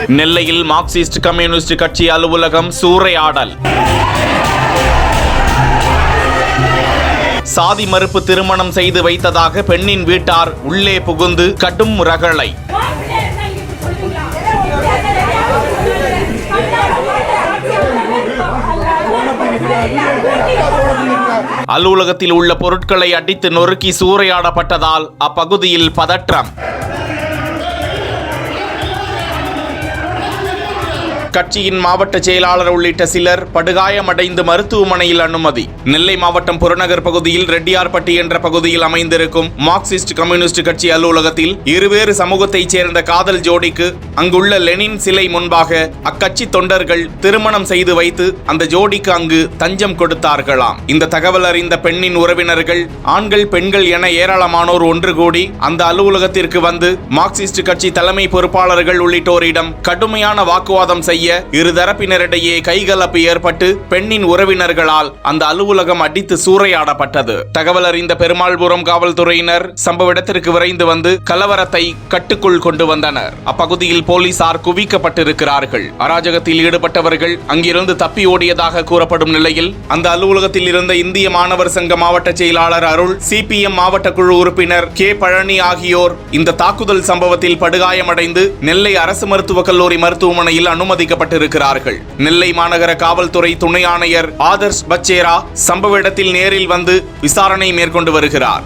நெல்லையில் Marxist communist கட்சி அலுவலகம் சூறையாடல். சாதி மறுப்பு திருமணம் செய்து வைத்ததாக பெண்ணின் வீட்டார் உள்ளே புகுந்து கடும் ரகளை. அலுவலகத்தில் உள்ள பொருட்களை அடித்து நொறுக்கி சூறையாடப்பட்டதால் அப்பகுதியில் பதற்றம். கட்சியின் மாவட்ட செயலாளர் உள்ளிட்ட சிலர் படுகாயமடைந்து மருத்துவமனையில் அனுமதி. நெல்லை மாவட்டம் புறநகர் பகுதியில் ரெட்டியார்பட்டி என்ற பகுதியில் அமைந்திருக்கும் மார்க்சிஸ்ட் கம்யூனிஸ்ட் கட்சி அலுவலகத்தில் இருவேறு சமூகத்தைச் சேர்ந்த காதல் ஜோடிக்கு அங்குள்ள லெனின் சிலை முன்பாக அக்கட்சி தொண்டர்கள் திருமணம் செய்து வைத்து அந்த ஜோடிக்கு அங்கு தஞ்சம் கொடுத்தார்களாம். இந்த தகவல் அறிந்த பெண்ணின் உறவினர்கள் ஆண்கள் பெண்கள் என ஏராளமானோர் ஒன்று கூடி அந்த அலுவலகத்திற்கு வந்து மார்க்சிஸ்ட் கட்சி தலைமை பொறுப்பாளர்கள் உள்ளிட்டோரிடம் கடுமையான வாக்குவாதம் செய்ய இருதரப்பினரிடையே கைகலப்பு ஏற்பட்டு பெண்ணின் உறவினர்களால் அந்த அலுவலகம் அடித்து சூறையாடப்பட்டது. தகவல் அறிந்த பெருமாள்புரம் காவல்துறையினர் சம்பவ இடத்திற்கு விரைந்து வந்து கலவரத்தை கட்டுக்குள் கொண்டு வந்தனர். அப்பகுதியில் போலீசார் குவிக்கப்பட்டிருக்கிறார்கள். அராஜகத்தில் ஈடுபட்டவர்கள் அங்கிருந்து தப்பி ஓடியதாக கூறப்படும் நிலையில் அந்த அலுவலகத்தில் இருந்த இந்திய மாணவர் சங்க மாவட்ட செயலாளர் அருள், சிபிஎம் மாவட்ட குழு உறுப்பினர் கே பழனி ஆகியோர் இந்த தாக்குதல் சம்பவத்தில் படுகாயமடைந்து நெல்லை அரசு மருத்துவக் கல்லூரி மருத்துவமனையில் அனுமதிக்கப்பட்டிருக்கிறார்கள். நெல்லை மாநகர காவல்துறை துணை ஆணையர் ஆதர்ஷ் பச்சேரா சம்பவ இடத்தில் நேரில் வந்து விசாரணை மேற்கொண்டு வருகிறார்.